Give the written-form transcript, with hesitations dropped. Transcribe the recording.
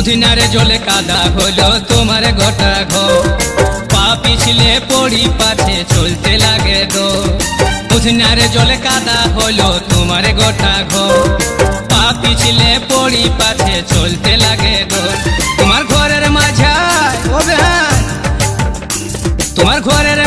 উঠনারে জলে কাদা হলো তোমার গোটা ঘর, পা পিছলে পড়ি পাছে চলতে লাগে গো। উঠনারে জলে কাদা হলো তোমার গোটা ঘর, পা পিছলে পড়ি পাছে চলতে লাগে গো। তোমার ঘরের মাঝায় তোমার ঘরের